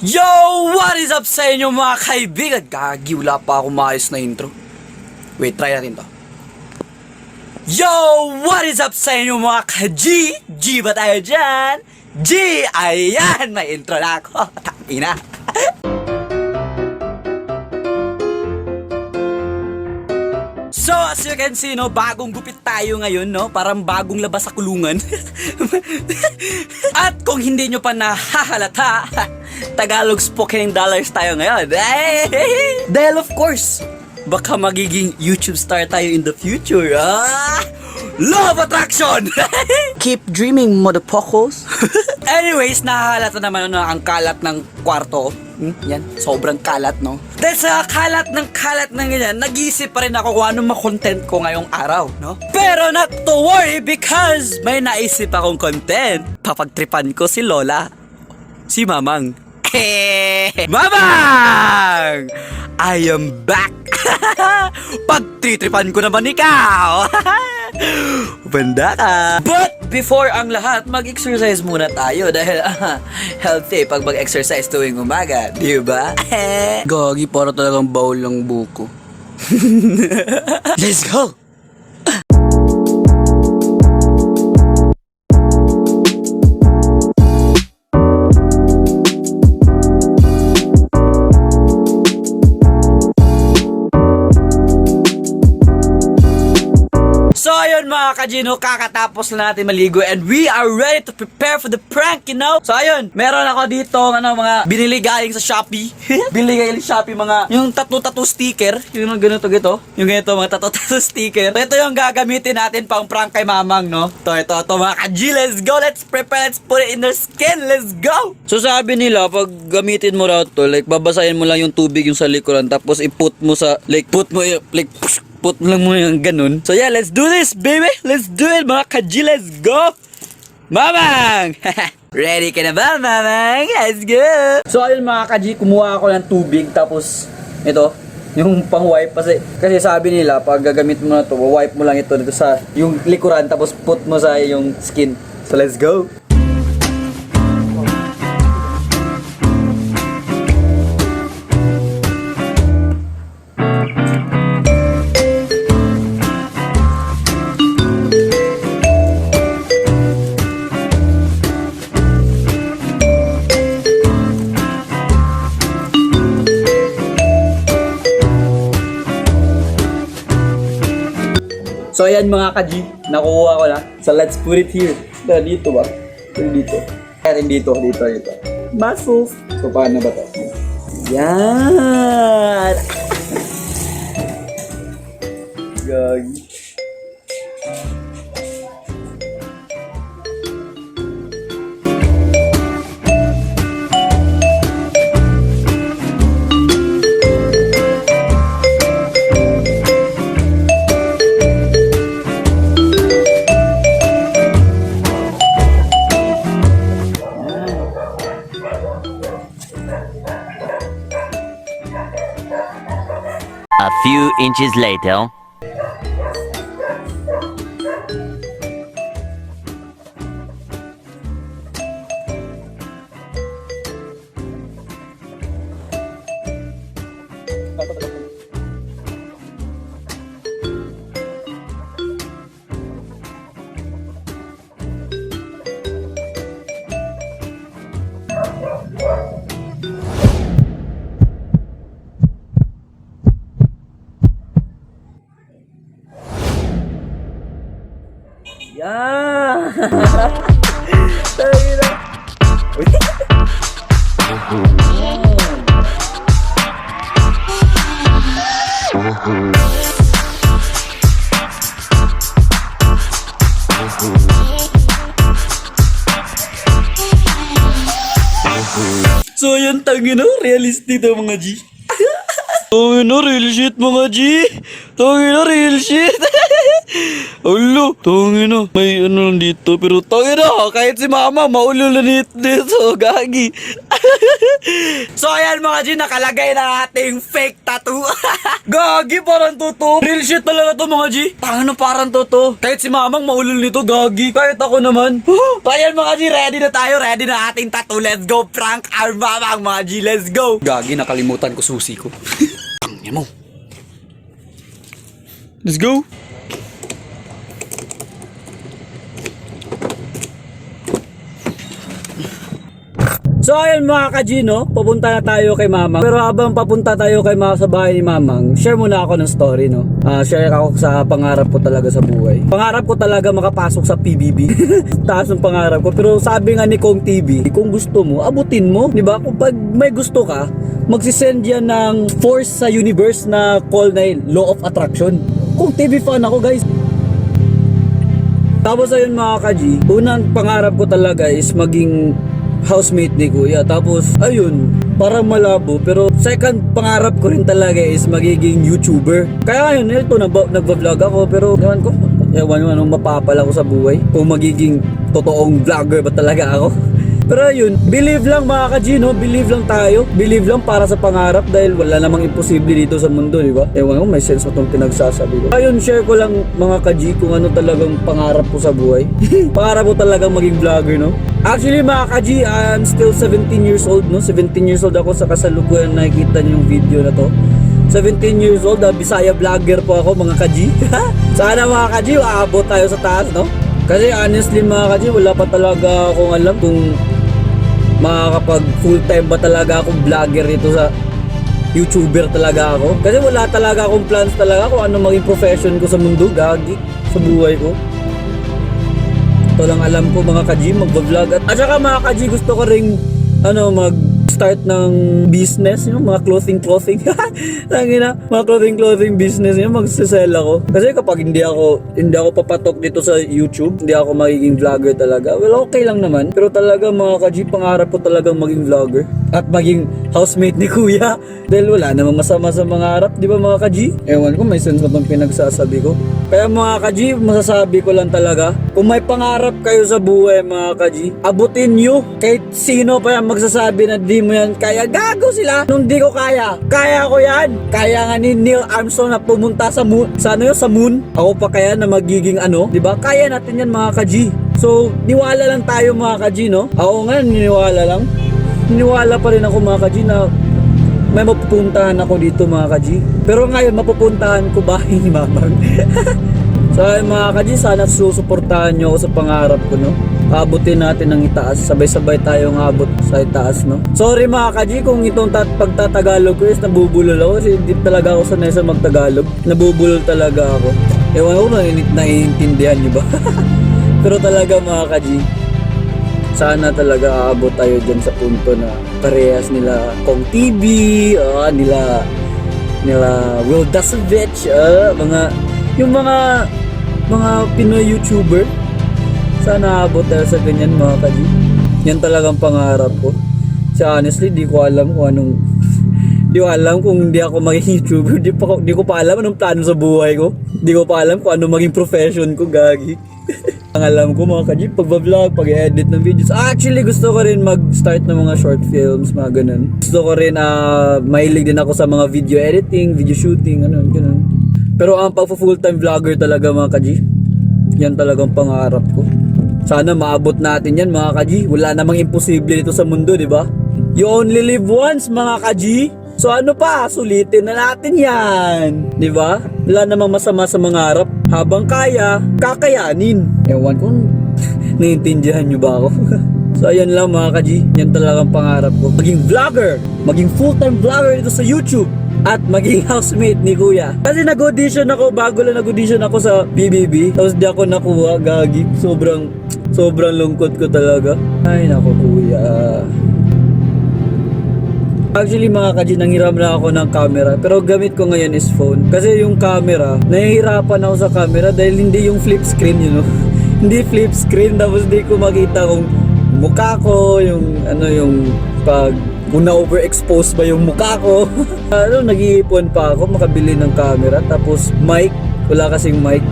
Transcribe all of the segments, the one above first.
Yo! What is up sa inyo mga kaibigan? Gagi, wala pa akong maayos na intro. Wait, try natin to. Yo! What is up sa inyo mga ka-G? G ba tayo dyan? G! Ayan! May intro na ako. Tangina. So, as you can see, no, bagong gupit tayo ngayon, no? Parang bagong labas sa kulungan. At kung hindi nyo pa nahahalata, Tagalog spoken dollars tayo ngayon. Dahil of course, baka magiging YouTube star tayo in the future. Law of attraction! Keep dreaming, motherfuckers. Anyways, nahahalata naman na ang kalat ng kwarto. Yan, sobrang kalat, no? Dahil sa kalat ng ganyan, nag-iisip pa rin ako kung anong makontent ko ngayong araw, no? Pero not to worry because may naisip akong content. Papagtripan ko si Lola, si Mamang. Mamang! I am back! Pagtritripan ko naman ikaw! Banda ka! But before ang lahat, mag-exercise muna tayo dahil healthy pag mag-exercise tuwing umaga, di ba? Gagi, para talagang bowl ng buko. Let's go! So ayun mga ka-Gino, kakatapos na natin maligo and we are ready to prepare for the prank, you know? So ayun, meron ako dito mga binili galing sa Shopee. Binili galing sa Shopee mga yung tattoo sticker, yung ganito yung ganito mga tattoo sticker. Ito yung gagamitin natin pang prank kay Mamang, no? Ito mga ka-G, let's go, let's prepare, let's put it in their skin, let's go! So sabi nila, pag gamitin mo raw to, like babasahin mo lang yung tubig yung sa likuran, tapos i-put mo sa, put mo lang mo yung ganun. So yeah, let's do this, baby! Let's do it, mga ka-G, let's go! Mamang! Ready ka na ba, Mamang? Let's go! So ayun mga ka-G, kumuha ako ng tubig, tapos ito, yung pang-wipe, kasi sabi nila, pag gagamit mo na to, wipe mo lang ito dito sa yung likuran, tapos put mo sa yung skin. So let's go! So ayan mga ka-G, nakuha ko na. So let's put it here. Dito ba? Dito. Ayan dito. Muscles. So paano ba to? Yan! Gagi. A few inches later. Yan! So yan, tangina, realistic to mga G. Tangina, real shit mga G. Tangina, real shit. Ulo, tangina. May ano lang dito. Pero tangina, kahit si mama, maulo lang dito. Gagi. So ayan mga G, nakalagay na ating fake tattoo. Gagi, parang totoo. Real shit talaga to mga G. Tangina, parang totoo. Kahit si mamang maulol nito, gagi. Kahit ako naman. So ayan mga G, ready na tayo. Ready na ating tattoo. Let's go, prank our mamang mga G. Let's go. Gagi, nakalimutan ko susi ko. Tangina mo. Let's go. So ayun mga ka-Gino, papunta na tayo kay Mamang. Pero habang papunta tayo kay sa bahay ni Mamang, share muna ako ng story, no? Share ako sa pangarap ko talaga sa buhay. Pangarap ko talaga makapasok sa PBB. Taas ng pangarap ko. Pero sabi nga ni Kong TV, kung gusto mo, abutin mo. Diba? Kung pag may gusto ka, magsisend yan ng force sa universe na call na law of attraction. Kung TV fan ako, guys. Tapos ayun mga ka-G, unang pangarap ko talaga is maging housemate ni Kuya. Tapos ayun, parang malabo. Pero second pangarap ko rin talaga is magiging YouTuber. Kaya ngayon, ito nagva-vlog ako. Pero ewan anong mapapala ko sa buhay. Kung magiging totoong vlogger ba talaga ako. Pero ayun, believe lang mga ka-G, no? Believe lang tayo. Believe lang para sa pangarap dahil wala namang imposible dito sa mundo, di ba? Ewan ko, may sense na itong pinagsasabi ko. Ayun, share ko lang mga ka-G kung ano talagang pangarap ko sa buhay. Pangarap ko talagang maging vlogger, no? Actually mga ka-G, I'm still 17 years old, no? 17 years old ako sa kasalukuyan nakikita niyo yung video na to. 17 years old, Bisaya vlogger po ako mga ka-G. Sana mga ka-G, aabot tayo sa taas, no? Kasi honestly mga ka-G, wala pa talaga akong alam kung makakapag full time ba talaga akong vlogger dito sa YouTuber talaga ako. Kasi wala talaga akong plans talaga kung ano maging profession ko sa mundo, gagi, sa buhay ko. Ito lang alam ko mga ka-G, mag-vlog. At saka mga ka-G, gusto ko ring mag-start ng business, yung mga clothing. Tangina, mga clothing business, yung magsisell ako. Kasi kapag hindi ako papatok dito sa YouTube, hindi ako magiging vlogger talaga. Well, okay lang naman. Pero talaga mga ka-G, pangarap ko talagang maging vlogger. At maging housemate ni Kuya. Dahil wala namang masama sa mangarap, di ba mga ka-G? Ewan ko, may sense na itong pinagsasabi ko. Kaya mga ka-G, masasabi ko lang talaga, kung may pangarap kayo sa buhay mga ka-G, abutin nyo. Kahit sino pa yan magsasabi na di mo yan kaya, gago sila. Nung di ko kaya, kaya ko yan. Kaya nga ni Neil Armstrong na pumunta sa moon. Sa moon? Ako pa kaya na magiging di ba? Kaya natin yan mga ka-G. So, niwala lang tayo mga ka-G, no? Ako nga, niniwala pa rin ako mga ka-G na may mapupuntahan ako dito mga ka-G. Pero ngayon, mapupuntahan ko bahay ni Mamang. So mga ka-G, sana susuportahan nyo ako sa pangarap ko, no? Abutin natin ng itaas. Sabay-sabay tayong abot sa itaas, no? Sorry mga ka-G kung itong pagtatagalog ko is nabubulol ako. Kasi hindi talaga ako sanay sa magtagalog. Nabubulol talaga ako. Ewan ko, naiintindihan nyo ba? Pero talaga mga ka-G, sana talaga aabot tayo dyan sa punto na parehas nila Kong TV, nila Will Dasovich, yung mga Pinoy YouTuber. Sana aabot tayo sa ganyan mga ka-G. Yan talagang pangarap ko. So honestly, di ko alam kung hindi ako maging YouTuber. Di ko pa alam anong plano sa buhay ko. Di ko pa alam kung ano maging profession ko, gagi. Ang alam ko mga ka-G, pag-vlog, pag-edit ng videos. Actually, gusto ko rin mag-start ng mga short films, mga ganun. Gusto ko rin, mahilig din ako sa mga video editing, video shooting, ganun. Pero ang pag-full-time vlogger talaga mga ka-G, yan talagang pangarap ko. Sana maabot natin yan mga ka-G. Wala namang imposible dito sa mundo, di ba? You only live once mga ka-G. So ano pa, sulitin na natin yan, di ba? Wala namang masama sa mangarap. Habang kaya, kakayanin. Ewan ko, naiintindihan nyo ba ako? So ayan lang mga ka-G, yan talagang pangarap ko. Maging vlogger, maging full-time vlogger dito sa YouTube. At maging housemate ni Kuya. Kasi nag-audition ako, bago lang nag-audition ako sa BBB. Tapos di ako nakuha, gagi. Sobrang lungkot ko talaga. Ay nako Kuya. Actually mga ka-G, nanghiram na ako ng camera. Pero gamit ko ngayon is phone. Kasi yung camera, nahihirapan ako sa camera dahil hindi yung flip screen, you know. Hindi flip screen, tapos di ko makita kung mukha ko, yung kung na-overexpose ba yung mukha ko. Nag-iipon pa ako makabili ng camera. Tapos mic, wala kasing mic.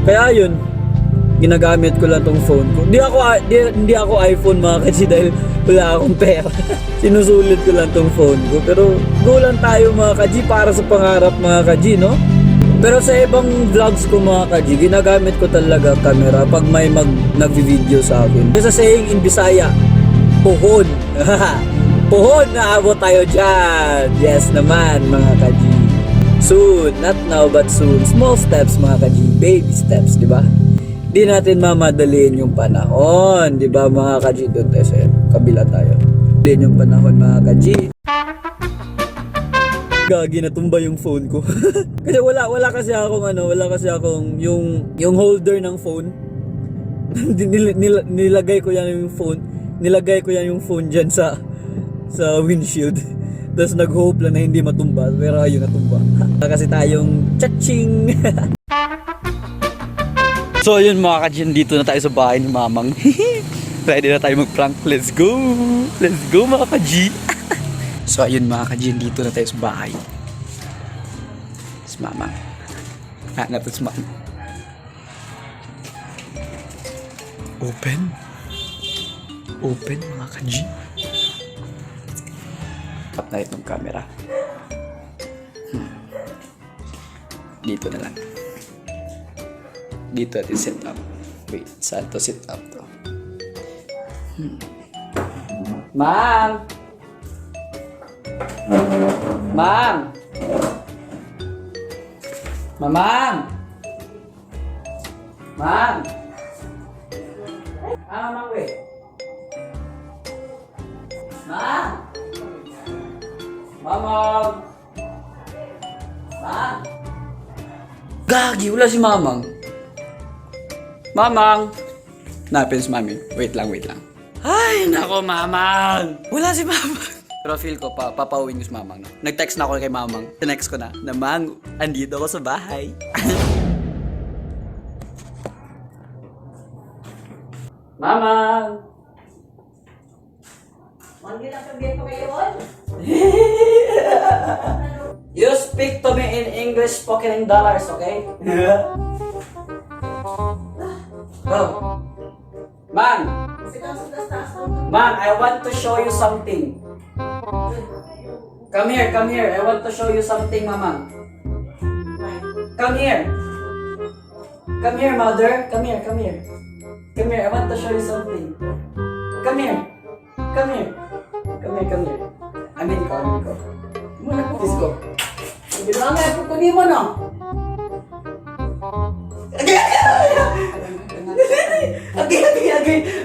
Kaya yun, ginagamit ko lang tong phone ko. Hindi ako iPhone mga kaji dahil wala akong pera. Sinusulit ko lang tong phone ko. Pero go lang tayo mga kaji para sa pangarap mga kaji, no? Pero sa ibang vlogs ko mga kaji, ginagamit ko talaga camera pag may nag-video sa akin. Sa saying in Bisaya, pohon. Pohon na abot tayo dyan. Yes naman mga kaji. Soon, not now but soon. Small steps mga kaji, baby steps, di ba? Di natin mamadaliin yung panahon, di ba mga kaji? Doon tayo sa kabila tayo. Din yung panahon mga kaji. Gagi, natumba yung phone ko. Kasi wala kasi akong yung holder ng phone. Nilagay ko yan yung phone dyan sa windshield. Tapos nag-hope lang na hindi matumba. Pero ayun, natumba. Kasi tayong tchaching. So ayun mga kajin, dito na tayo sa bahay ni Mamang. Ready na tayo mag-prank. Let's go! Let's go mga kaji! So ayun mga kajin, dito na tayo sa bahay. Si Mamang. Hanap na si Mamang. Open. Open mga kaji. Tap na itong camera. Dito na lang. Dito natin set up. Wait, saan to set up to? Mang! Mang! Mamang! Mang! Mamang, wait. Mang! Mamang! Mang! Gagi, wala si Mamang. Mamang! Napin si Mami. Wait lang. Ay, nako, Mamang! Wala si Mamang. Pero feel ko, papauwin ko si Mamang. No? Nag-text na ako kay Mamang. Tinext ko na, Mang, andito ako sa bahay. Mamang! Hindi na sabihin ko ngayon. You speak to me in English, spoken in dollars, okay? Go. Man, I want to show you something. Come here. I want to show you something, Mamang. Come here, mother. Come here. I want to show you something. Come here. Amin ko. Let's go. Bilangin po kunin mo no.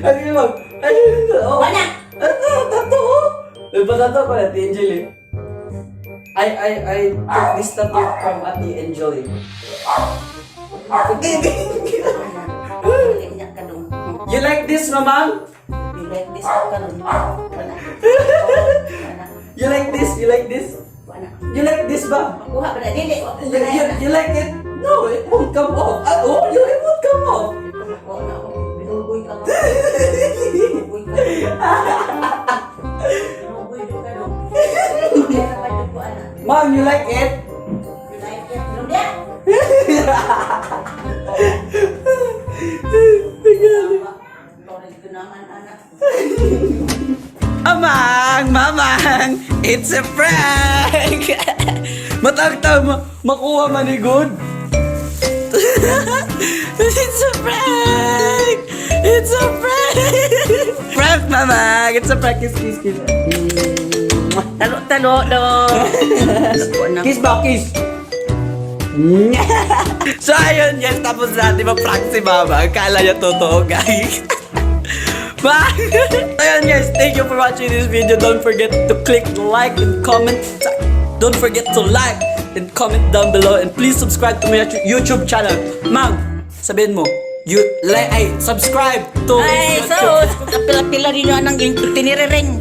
Again, Mom. Wala. Tato. Nagpatato ko na, Ate Angel eh. I took this tattoo from Ate Angel eh. You like this, Mamang? Bilay this ka nun. Wala. You like this? Wala. You like this ba? Kuha ba na dili? You like it? No, it won't come off. It won't come off. Binuboy ka. Binuboy ka. Binuboy ka nun. Kaya naman yung kuha na. Mom, you like it? Bilay ka. Lumbia. Torres ko naman anak. Mamang, it's a prank! Matagta, makuha manigod. It's a prank! Prank, Mamang! It's a prank. Kiss. Talo. Kiss ba? Kiss. So ayun, yes, tapos natin ma-prank si Mama. Akala niya totoo, guys. Bye! So ayun guys, thank you for watching this video. Don't forget to click like and comment. Don't forget to like and comment down below. And please subscribe to my YouTube channel. Mang, sabihin mo, subscribe to Ay, YouTube. so, pila-pila rin yun ang tinirering.